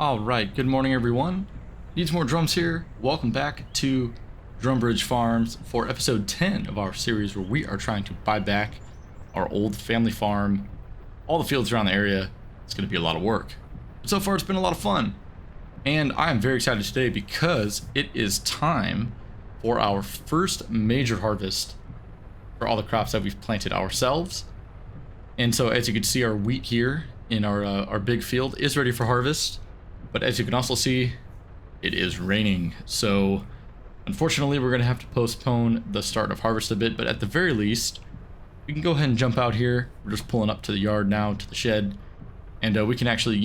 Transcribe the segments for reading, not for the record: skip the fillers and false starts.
Alright, good morning everyone. Needs More Drums here. Welcome back to Drumbridge Farms for episode 10 of our series where we are trying to buy back our old family farm, all the fields around the area. It's going to be a lot of work. But so far it's been a lot of fun. And I am very excited today because it is time for our first major harvest for all the crops that we've planted ourselves. And so as you can see, our wheat here in our big field is ready for harvest. But as you can also see, it is raining. So unfortunately, we're going to have to postpone the start of harvest a bit. But at the very least, we can go ahead and jump out here. We're just pulling up to the yard now, to the shed. And we can actually,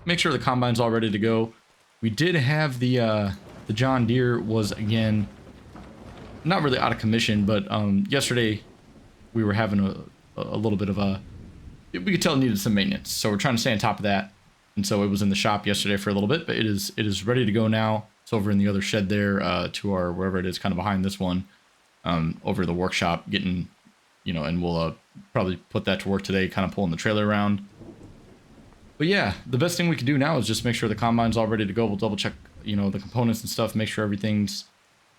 make sure the combine's all ready to go. We did have the John Deere was, again, not really out of commission. But yesterday, we were having a little bit of we could tell it needed some maintenance. So we're trying to stay on top of that. And so it was in the shop yesterday for a little bit, but it is ready to go now. It's over in the other shed there, to our, wherever it is, kind of behind this one, over the workshop, getting, and we'll probably put that to work today, kind of pulling the trailer around. But yeah, the best thing we can do now is just make sure the combine's all ready to go. We'll double check, the components and stuff, make sure everything's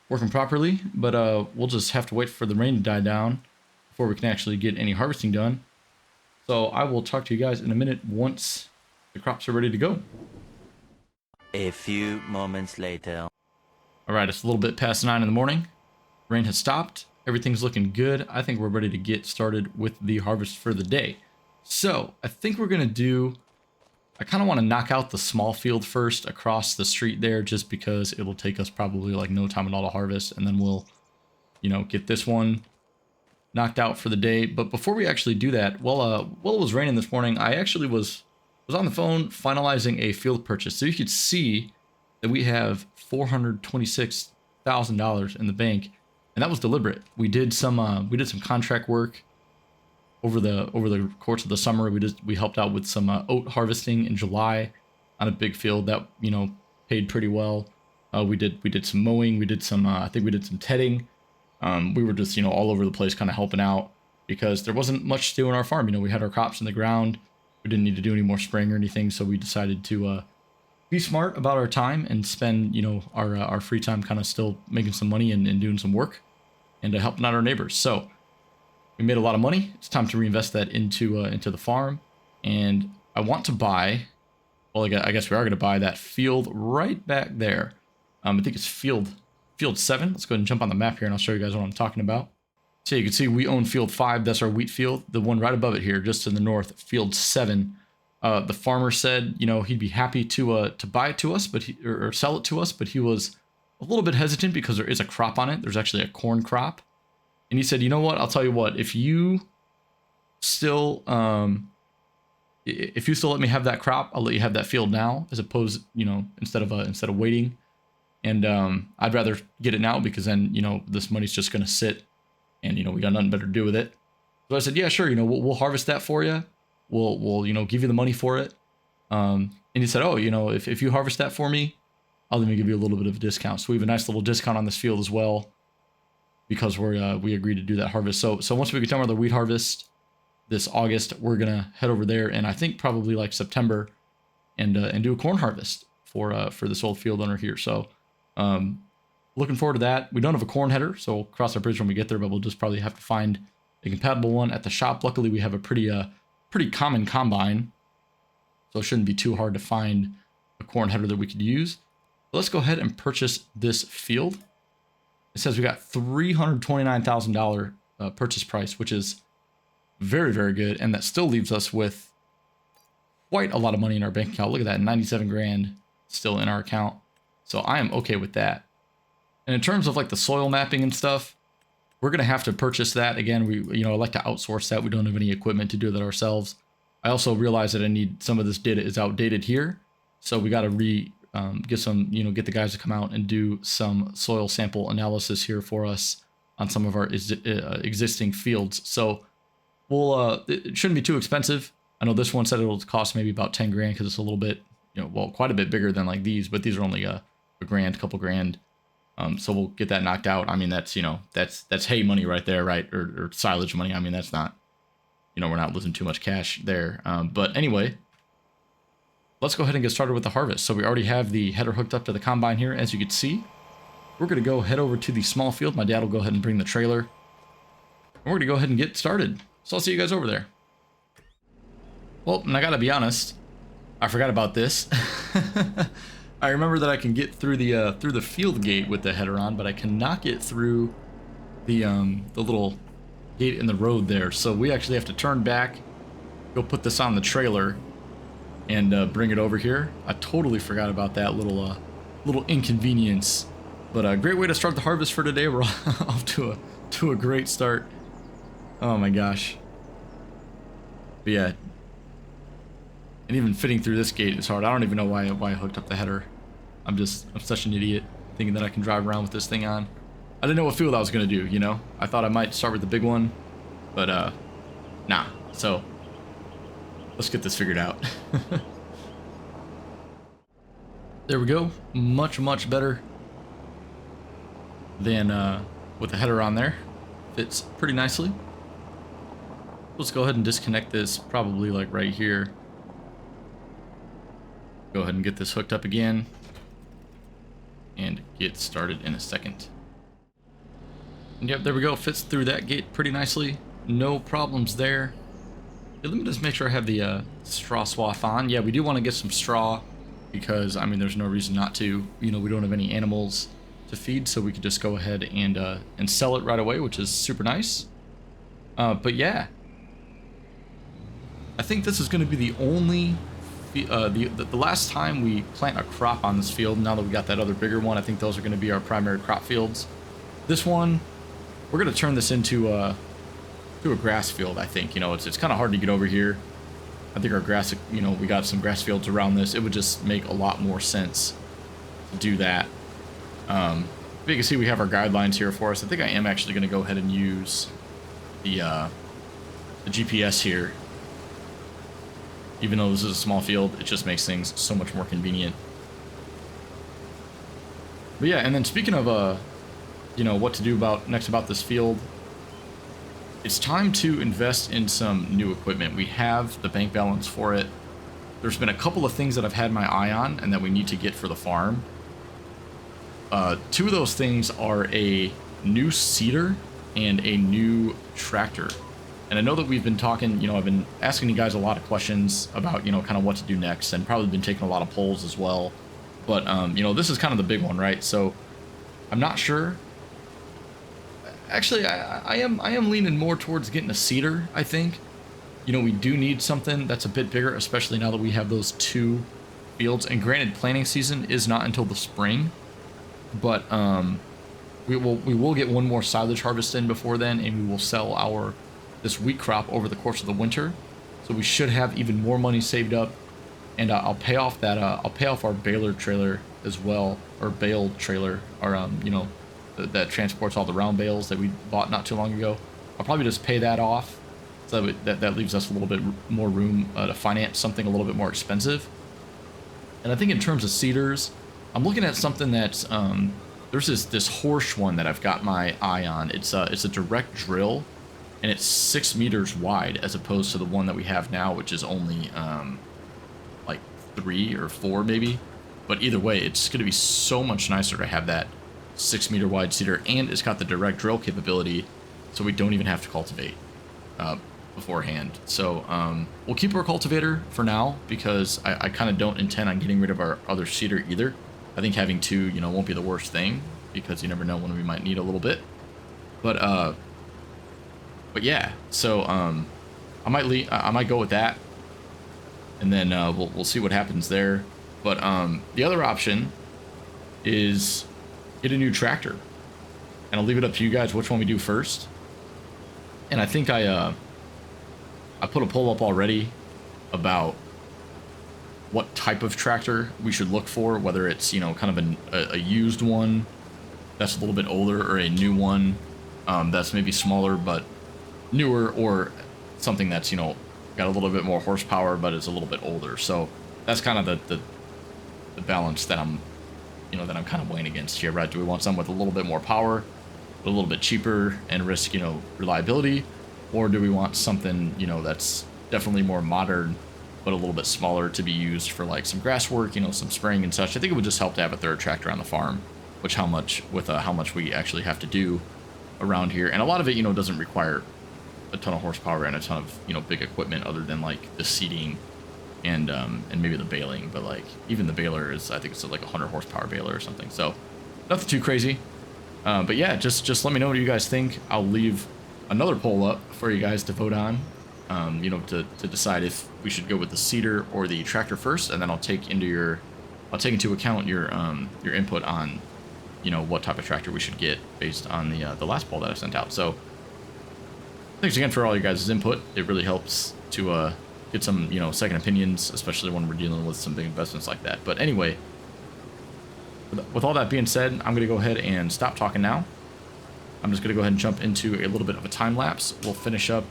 working properly. But we'll just have to wait for the rain to die down before we can actually get any harvesting done. So I will talk to you guys in a minute once the crops are ready to go. A few moments later. All right, it's a little bit past 9 in the morning. Rain has stopped. Everything's looking good. I think we're ready to get started with the harvest for the day. So I think we're going to do, I kind of want to knock out the small field first across the street there, just because it'll take us probably like no time at all to harvest. And then we'll, get this one knocked out for the day. But before we actually do that, while it was raining this morning, I actually was on the phone finalizing a field purchase. So you could see that we have $426,000 in the bank, and that was deliberate. We did some contract work over the course of the summer. We helped out with some oat harvesting in July on a big field that paid pretty well. We did some mowing. We did some I think we did some tedding. We were just all over the place, kind of helping out because there wasn't much to do on our farm. We had our crops in the ground. We didn't need to do any more spraying or anything, so we decided to be smart about our time and spend, our free time kind of still making some money and doing some work and helping out our neighbors. So we made a lot of money. It's time to reinvest that into the farm, and I want to buy. Well, I guess we are going to buy that field right back there. I think it's field 7. Let's go ahead and jump on the map here, and I'll show you guys what I'm talking about. So you can see we own field 5. That's our wheat field. The one right above it here, just in the north, field 7. The farmer said, he'd be happy to buy it to us, but or sell it to us, but he was a little bit hesitant because there is a crop on it. There's actually a corn crop, and he said, you know what? I'll tell you what. If you still let me have that crop, I'll let you have that field now, as opposed, instead of waiting. And I'd rather get it now because then this money's just gonna sit. And, we got nothing better to do with it. So I said, yeah, sure. We'll harvest that for you. We'll give you the money for it. And he said, oh, if you harvest that for me, I'll even give you a little bit of a discount. So we have a nice little discount on this field as well, because we agreed to do that harvest. So once we get done with the wheat harvest this August, we're going to head over there. And I think probably like September and do a corn harvest for this old field owner here. So, looking forward to that. We don't have a corn header, so we'll cross our bridge when we get there, but we'll just probably have to find a compatible one at the shop. Luckily, we have a pretty common combine, so it shouldn't be too hard to find a corn header that we could use. But let's go ahead and purchase this field. It says we got $329,000 purchase price, which is very, very good, and that still leaves us with quite a lot of money in our bank account. Look at that, 97 grand still in our account. So I am okay with that. And in terms of like the soil mapping and stuff, we're going to have to purchase that. Again, I like to outsource that. We don't have any equipment to do that ourselves. I also realize that I need some of this data is outdated here. So we got to get the guys to come out and do some soil sample analysis here for us on some of our existing fields. So it shouldn't be too expensive. I know this one said it'll cost maybe about 10 grand because it's a little bit, quite a bit bigger than like these, but these are only a couple grand. So we'll get that knocked out. I mean, that's hay money right there, right? Or silage money. I mean, that's not, we're not losing too much cash there. But anyway, let's go ahead and get started with the harvest. So we already have the header hooked up to the combine here, as you can see. We're going to go head over to the small field. My dad will go ahead and bring the trailer. And we're going to go ahead and get started. So I'll see you guys over there. Well, and I gotta be honest, I forgot about this. I remember that I can get through the field gate with the header on, but I cannot get through the little gate in the road there. So we actually have to turn back, go put this on the trailer, and bring it over here. I totally forgot about that little inconvenience. But a great way to start the harvest for today. We're off to a great start. Oh my gosh. But yeah. And even fitting through this gate is hard. I don't even know why I hooked up the header. I'm such an idiot thinking that I can drive around with this thing on. I didn't know what field I was gonna do, you know? I thought I might start with the big one, but nah. So let's get this figured out. There we go. Much better than with the header on there. Fits pretty nicely. Let's go ahead and disconnect this probably like right here. Go ahead and get this hooked up again and get started in a second. And yep, there we go. Fits through that gate pretty nicely. No problems there. Yeah, let me just make sure I have the straw swath on. Yeah, we do want to get some straw because, I mean, there's no reason not to. You know, we don't have any animals to feed, so we could just go ahead and sell it right away, which is super nice. But yeah, I think this is going to be the only the last time we plant a crop on this field. Now that we got that other bigger one, I think those are going to be our primary crop fields. This one, we're going to turn this into a grass field. I think, you know, it's kind of hard to get over here. I think our grass, you know, we got some grass fields around this. It would just make a lot more sense to do that. You can see we have our guidelines here for us. I think I am actually going to go ahead and use the GPS here. Even though this is a small field, it just makes things so much more convenient. But yeah, and then speaking of, you know, what to do next about this field, it's time to invest in some new equipment. We have the bank balance for it. There's been a couple of things that I've had my eye on and that we need to get for the farm. Two of those things are a new seeder and a new tractor. And I know that we've been talking, you know, I've been asking you guys a lot of questions about, you know, kind of what to do next, and probably been taking a lot of polls as well. But, you know, this is kind of the big one, right? So I'm not sure. Actually, I am leaning more towards getting a seeder, I think. You know, we do need something that's a bit bigger, especially now that we have those two fields. And granted, planting season is not until the spring. But we will get one more silage harvest in before then, and we will sell this wheat crop over the course of the winter, so we should have even more money saved up, and I'll pay off our baler trailer as well, or bale trailer, or you know, that transports all the round bales that we bought not too long ago. I'll probably just pay that off, so that leaves us a little bit more room to finance something a little bit more expensive. And I think in terms of seeders, I'm looking at something that's there's this Horsch one that I've got my eye on. It's a direct drill. And it's 6 meters wide as opposed to the one that we have now, which is only like 3 or 4 maybe. But either way, it's going to be so much nicer to have that 6 meter wide seeder, and it's got the direct drill capability, so we don't even have to cultivate beforehand. So we'll keep our cultivator for now because I kind of don't intend on getting rid of our other seeder either. I think having 2, you know, won't be the worst thing because you never know when we might need a little bit. But yeah, so I might go with that, and then we'll see what happens there. But the other option is get a new tractor, and I'll leave it up to you guys which one we do first. And I think I put a poll up already about what type of tractor we should look for, whether it's, you know, kind of a used one that's a little bit older, or a new one that's maybe smaller but newer, or something that's, you know, got a little bit more horsepower but is a little bit older. So that's kind of the balance that I'm kind of weighing against here, right? Do we want something with a little bit more power, a little bit cheaper, and risk, you know, reliability, or do we want something, you know, that's definitely more modern but a little bit smaller to be used for like some grass work, you know, some spraying and such. I think it would just help to have a third tractor on the farm, which how much we actually have to do around here. And a lot of it, you know, doesn't require a ton of horsepower and a ton of, you know, big equipment other than like the seeding and maybe the baling. But like even the baler is, I think it's like a 100 horsepower baler or something. So nothing too crazy. But yeah, just let me know what you guys think. I'll leave another poll up for you guys to vote on, you know, to decide if we should go with the seeder or the tractor first, and then I'll take into account your input on, you know, what type of tractor we should get based on the last poll that I sent out. So thanks again for all your guys' input. It really helps to get some, you know, second opinions, especially when we're dealing with some big investments like that. But anyway, with all that being said, I'm going to go ahead and stop talking now. I'm just going to go ahead and jump into a little bit of a time lapse. We'll finish up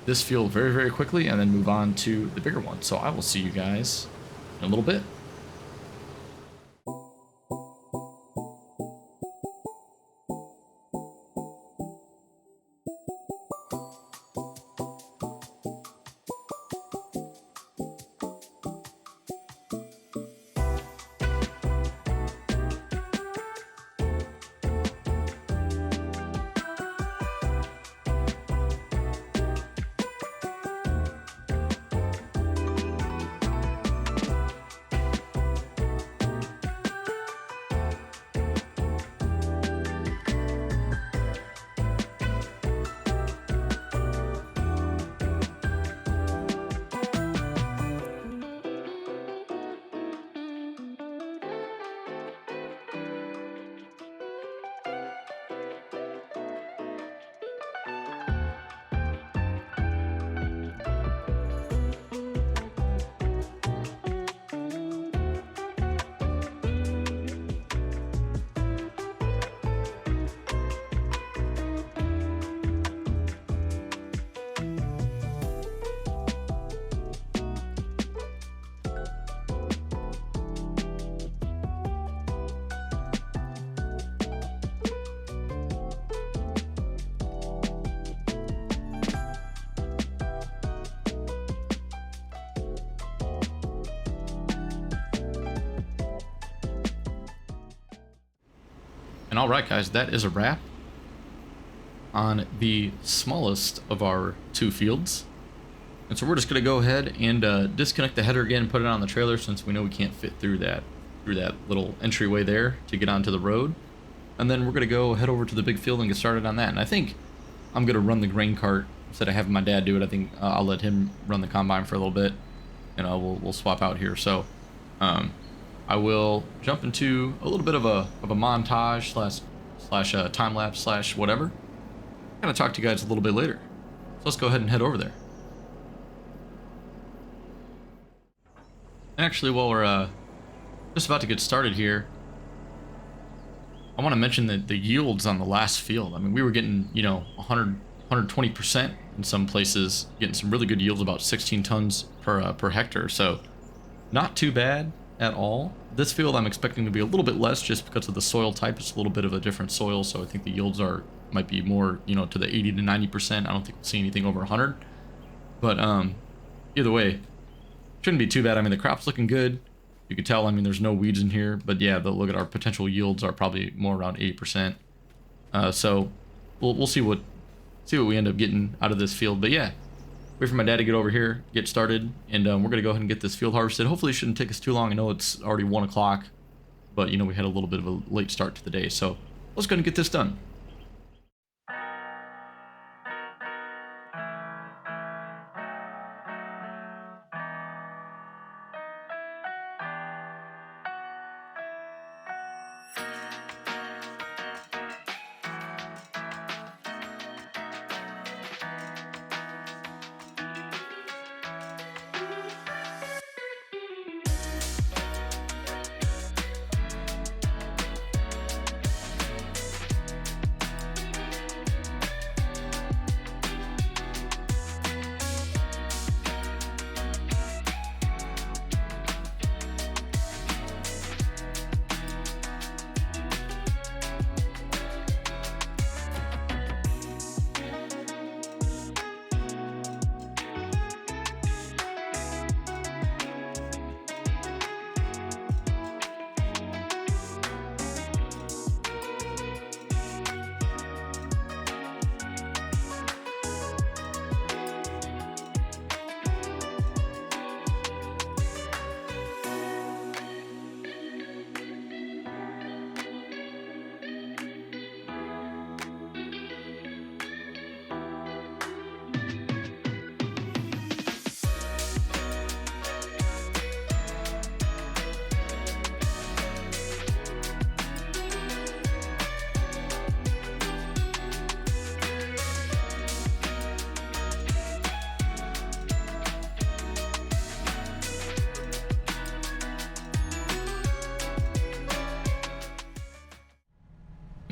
this field very, very quickly and then move on to the bigger one. So I will see you guys in a little bit. And all right, guys, that is a wrap on the smallest of our two fields. And so we're just going to go ahead and disconnect the header again and put it on the trailer, since we know we can't fit through that little entryway there to get onto the road. And then we're going to go head over to the big field and get started on that. And I think I'm going to run the grain cart instead of having my dad do it. I think I'll let him run the combine for a little bit, and we'll swap out here. So I will jump into a little bit of a montage slash time lapse slash whatever. I'm gonna talk to you guys a little bit later. So let's go ahead and head over there. And actually, while we're just about to get started here, I want to mention that the yields on the last field. I mean, we were getting, you know, 120% in some places, getting some really good yields, about 16 tons per hectare. So not too bad at all. This field I'm expecting to be a little bit less just because of the soil type. It's a little bit of a different soil, so I think the yields might be more, you know, to the 80 to 90%. I don't think we'll see anything over 100. But either way, shouldn't be too bad. I mean, the crop's looking good. You can tell, I mean, there's no weeds in here, but yeah, look at our potential yields are probably more around 8%. So we'll see what we end up getting out of this field. But yeah, wait for my dad to get over here, get started, and we're gonna go ahead and get this field harvested. Hopefully it shouldn't take us too long. I know it's already 1 o'clock, but you know, we had a little bit of a late start to the day, so let's go ahead and get this done.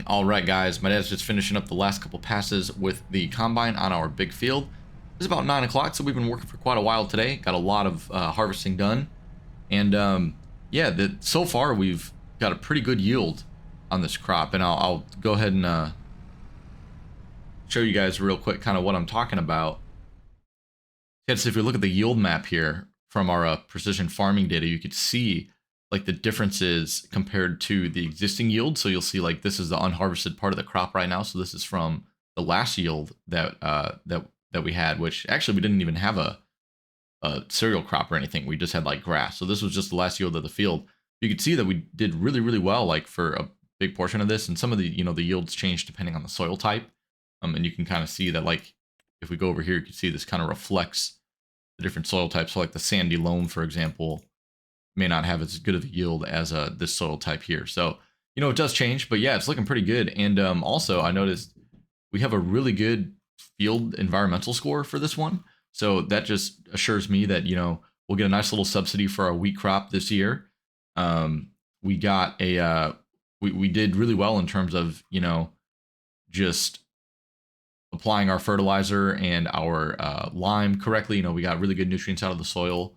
All right, guys, my dad's just finishing up the last couple passes with the combine on our big field. It's about 9 o'clock, so we've been working for quite a while today. Got a lot of harvesting done. And yeah, so far we've got a pretty good yield on this crop. And I'll go ahead and show you guys real quick kind of what I'm talking about. Yeah, so if you look at the yield map here from our precision farming data, you could see like the differences compared to the existing yield. So you'll see like this is the unharvested part of the crop right now. So this is from the last yield that that we had, which actually we didn't even have a cereal crop or anything. We just had like grass. So this was just the last yield of the field. You could see that we did really, really well, like for a big portion of this. And some of the, the yields change depending on the soil type. And you can kind of see that, like, if we go over here, you can see this kind of reflects the different soil types. So like the sandy loam, for example, may not have as good of a yield as this soil type here. So, it does change, but yeah, it's looking pretty good. And also I noticed we have a really good field environmental score for this one. So that just assures me that, we'll get a nice little subsidy for our wheat crop this year. We got we did really well in terms of, just applying our fertilizer and our lime correctly. We got really good nutrients out of the soil.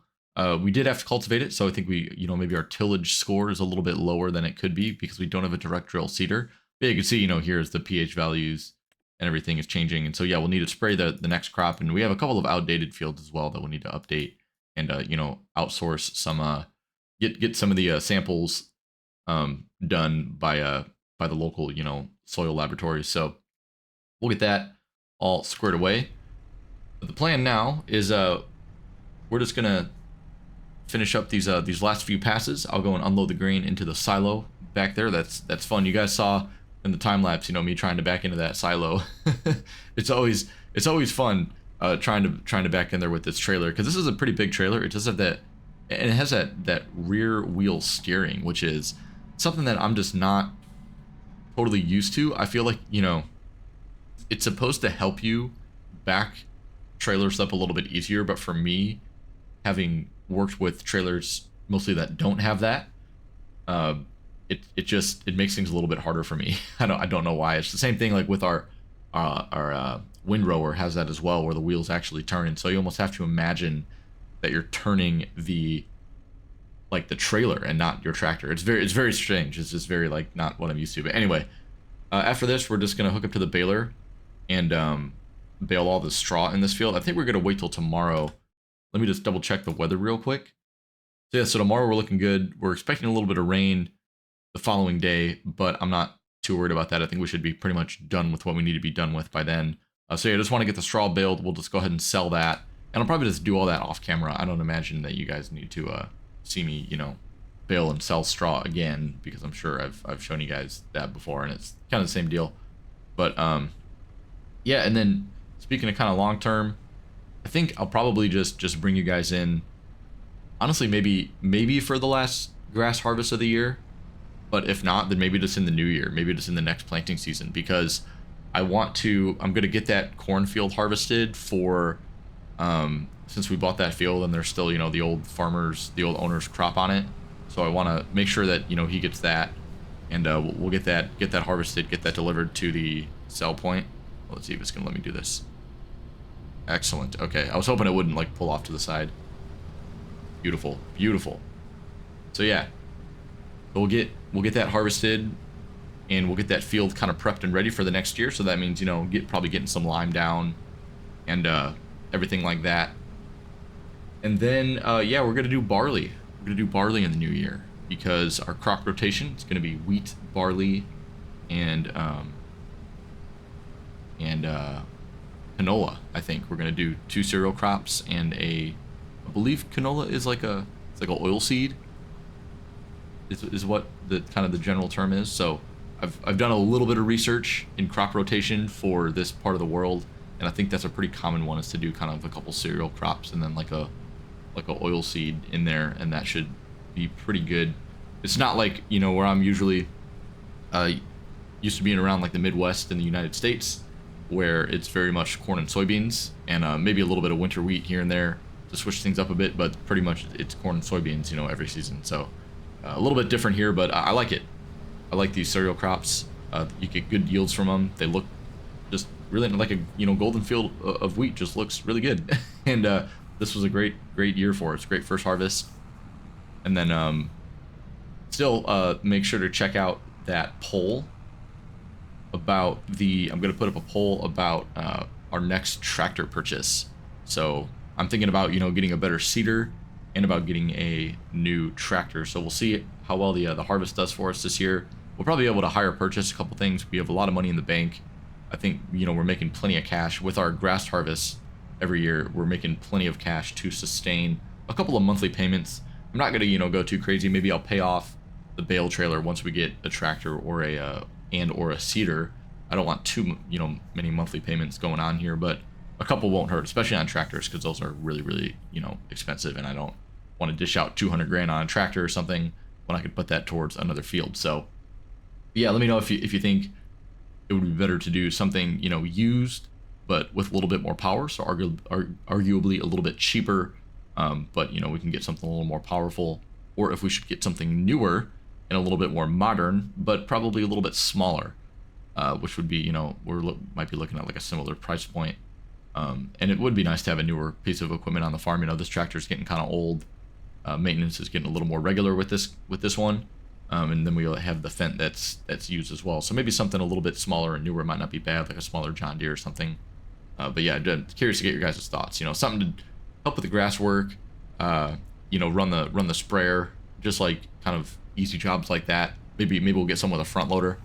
We did have to cultivate it, so I think we, maybe our tillage score is a little bit lower than it could be because we don't have a direct drill seeder. But you can see, here's the pH values and everything is changing. And so, yeah, we'll need to spray the next crop. And we have a couple of outdated fields as well that we'll need to update and, outsource some, get some of the samples done by the local, soil laboratories. So we'll get that all squared away. But the plan now is we're just going to finish up these last few passes. I'll go and unload the grain into the silo back there. That's fun. You guys saw in the time lapse, me trying to back into that silo. it's always fun trying to back in there with this trailer, because this is a pretty big trailer. It does have that, and it has that rear wheel steering, which is something that I'm just not totally used to. I feel like, it's supposed to help you back trailers up a little bit easier, but for me, having worked with trailers mostly that don't have that, it makes things a little bit harder for me. I don't know why. It's the same thing like with our windrower has that as well, where the wheels actually turn, and so you almost have to imagine that you're turning the trailer and not your tractor. It's very strange. It's just very like not what I'm used to. But anyway, after this, we're just gonna hook up to the baler and bale all the straw in this field. I think we're gonna wait till tomorrow. Let me just double check the weather real quick. So yeah, so tomorrow we're looking good. We're expecting a little bit of rain the following day, but I'm not too worried about that. I think we should be pretty much done with what we need to be done with by then. So yeah, I just want to get the straw baled. We'll just go ahead and sell that. And I'll probably just do all that off camera. I don't imagine that you guys need to see me, bale and sell straw again, because I'm sure I've shown you guys that before, and it's kind of the same deal. But yeah, and then speaking of kind of long term, I think I'll probably just bring you guys in, honestly, maybe for the last grass harvest of the year, but if not, then maybe just in the new year, maybe just in the next planting season, because I'm going to get that cornfield harvested for, since we bought that field and there's still, the old owner's crop on it. So I want to make sure that, he gets that, and we'll get that harvested, get that delivered to the sell point. Let's see if it's going to let me do this. Excellent. Okay, I was hoping it wouldn't like pull off to the side. Beautiful, beautiful. So yeah, we'll get that harvested, and we'll get that field kind of prepped and ready for the next year. So that means, probably getting some lime down and everything like that. And then yeah, we're gonna do barley. We're gonna do barley in the new year, because our crop rotation is gonna be wheat, barley, and canola. I think we're gonna do 2 cereal crops and I believe canola is like it's like an oil seed. Is what the kind of the general term is. So I've done a little bit of research in crop rotation for this part of the world, and I think that's a pretty common one, is to do kind of a couple cereal crops and then like a oil seed in there, and that should be pretty good. It's not like, where I'm usually used to being around like the Midwest in the United States, where it's very much corn and soybeans, and maybe a little bit of winter wheat here and there to switch things up a bit, but pretty much it's corn and soybeans, every season. So a little bit different here, but I like it. I like these cereal crops. You get good yields from them. They look just really like a golden field of wheat. Just looks really good. And this was a great year for us. Great first harvest. And then still make sure to check out that poll about I'm going to put up a poll about our next tractor purchase. So I'm thinking about getting a better seeder and about getting a new tractor. So we'll see how well the harvest does for us this year. We'll probably be able to hire purchase a couple things. We have a lot of money in the bank. I think we're making plenty of cash with our grass harvest every year. We're making plenty of cash to sustain a couple of monthly payments. I'm not going to go too crazy. Maybe I'll pay off the bale trailer once we get a tractor or a seeder. I don't want too many monthly payments going on here, but a couple won't hurt, especially on tractors, because those are really expensive, and I don't want to dish out 200 grand on a tractor or something when I could put that towards another field. So yeah, let me know if you think it would be better to do something used but with a little bit more power, so arguably a little bit cheaper, but we can get something a little more powerful, or if we should get something newer and a little bit more modern but probably a little bit smaller, which would be might be looking at like a similar price point. And it would be nice to have a newer piece of equipment on the farm. This tractor is getting kind of old. Maintenance is getting a little more regular with this one, and then we have the Fendt that's used as well. So maybe something a little bit smaller and newer might not be bad, like a smaller John Deere or something. But yeah, I'm curious to get your guys' thoughts. Something to help with the grass work. Run the sprayer, just like kind of easy jobs like that. Maybe we'll get some with a front loader.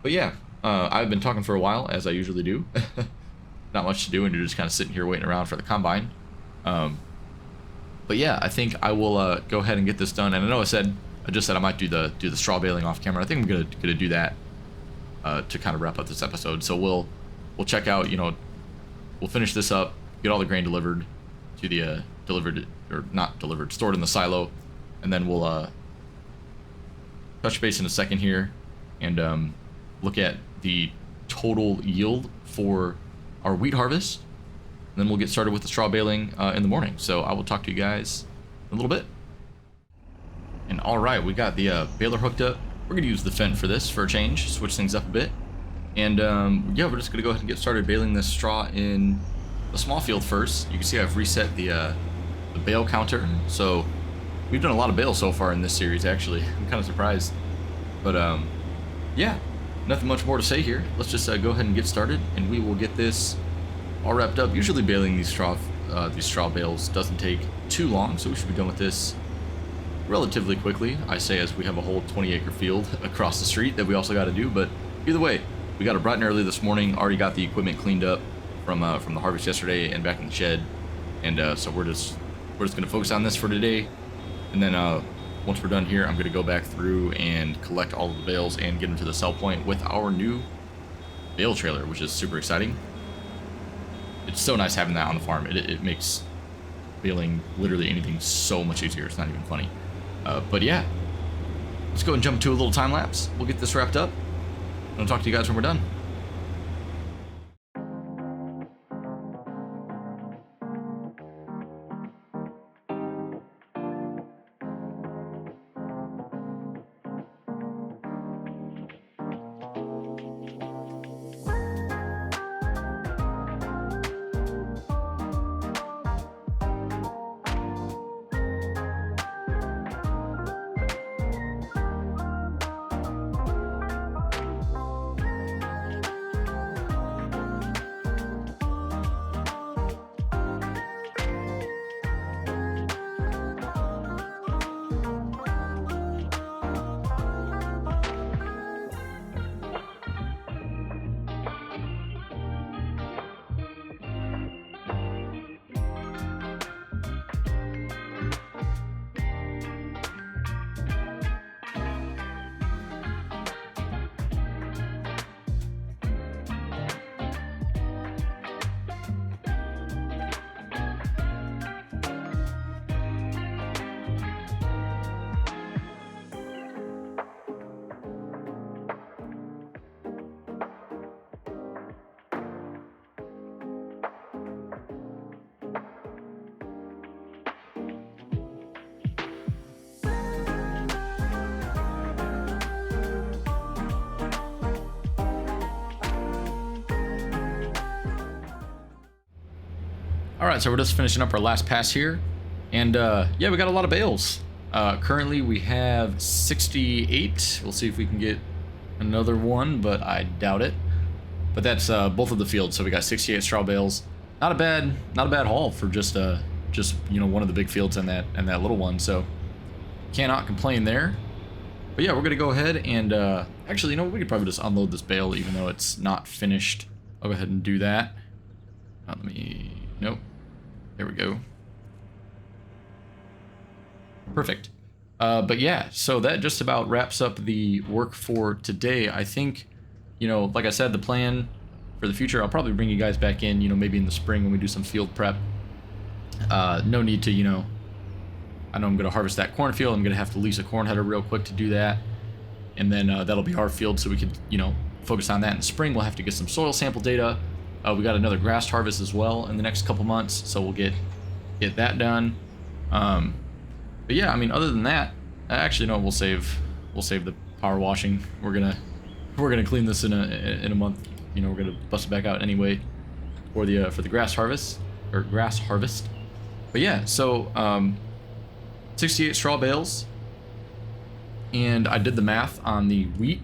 But yeah, I've been talking for a while, as I usually do. Not much to do, and you're just kind of sitting here waiting around for the combine. But yeah, I think I will go ahead and get this done. And I know I just said I might do the straw baling off camera. I think I'm gonna do that to kind of wrap up this episode. So we'll check out. We'll finish this up, get all the grain delivered to the stored in the silo, and then we'll touch base in a second here and look at the total yield for our wheat harvest. And then we'll get started with the straw baling in the morning. So I will talk to you guys in a little bit. And all right, we got the baler hooked up. We're gonna use the Fendt for this for a change, switch things up a bit. And yeah, we're just gonna go ahead and get started baling this straw in the small field first. You can see I've reset the bale counter. So we've done a lot of bales so far in this series, actually. I'm kind of surprised. But yeah, nothing much more to say here. Let's just go ahead and get started, and we will get this all wrapped up. Usually baling these straw bales doesn't take too long, so we should be done with this relatively quickly. I say as we have a whole 20-acre field across the street that we also got to do. But either way, we got it bright and early this morning. Already got the equipment cleaned up from the harvest yesterday and back in the shed, and so we're just gonna focus on this for today. And then once we're done here, I'm gonna go back through and collect all of the bales and get them to the sell point with our new bale trailer, which is super exciting. It's so nice having that on the farm. It makes baling literally anything so much easier. It's not even funny. But yeah, let's go and jump to a little time lapse. We'll get this wrapped up. I'll talk to you guys when we're done. All right, so we're just finishing up our last pass here, and yeah, we got a lot of bales. Currently we have 68. We'll see if we can get another one, but I doubt it. But that's both of the fields, so we got 68 straw bales. Not a bad haul for just you know, one of the big fields and that little one. So cannot complain there. But yeah, we're gonna go ahead and actually, you know, we could probably just unload this bale even though it's not finished. I'll go ahead and do that. Let me, nope. There we go. Perfect. But yeah, so that just about wraps up the work for today. I think, you know, like I said, the plan for the future, I'll probably bring you guys back in, you know, maybe in the spring when we do some field prep. No need to, you know, I know I'm going to harvest that cornfield. I'm going to have to lease a corn header real quick to do that. And then that'll be our field, so we could, you know, focus on that in the spring. We'll have to get some soil sample data. We got another grass harvest as well in the next couple months, so we'll get that done. But yeah, I mean, other than that, actually, no, we'll save the power washing. We're gonna clean this in a month. You know, we're gonna bust it back out anyway for the grass harvest. But yeah, so 68 straw bales, and I did the math on the wheat.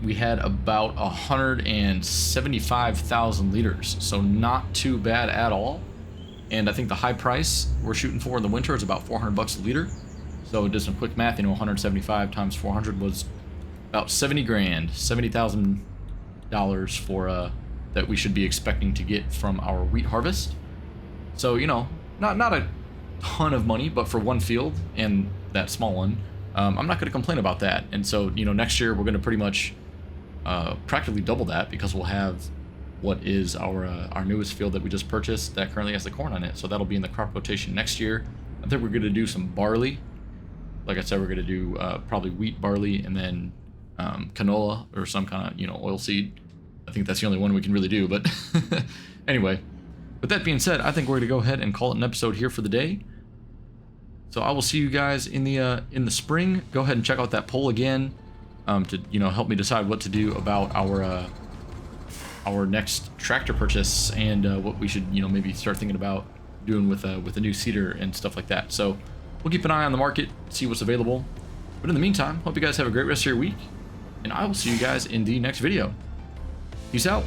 We had about 175,000 liters, so not too bad at all. And I think the high price we're shooting for in the winter is about 400 bucks a liter. So did some quick math, you know, 175 times 400 was about 70 grand, $70,000 for that we should be expecting to get from our wheat harvest. So, you know, not a ton of money, but for one field and that small one, I'm not going to complain about that. And so, you know, next year we're going to pretty much practically double that, because we'll have what is our newest field that we just purchased that currently has the corn on it. So that'll be in the crop rotation next year. I think we're going to do some barley. Like I said, we're going to do probably wheat, barley, and then canola or some kind of, you know, oil seed. I think that's the only one we can really do. But anyway, with that being said, I think we're going to go ahead and call it an episode here for the day. So I will see you guys in the spring. Go ahead and check out that poll again to, you know, help me decide what to do about our next tractor purchase, and what we should, you know, maybe start thinking about doing with a new seeder and stuff like that. So we'll keep an eye on the market, see what's available. But in the meantime, hope you guys have a great rest of your week, and I will see you guys in the next video. Peace out.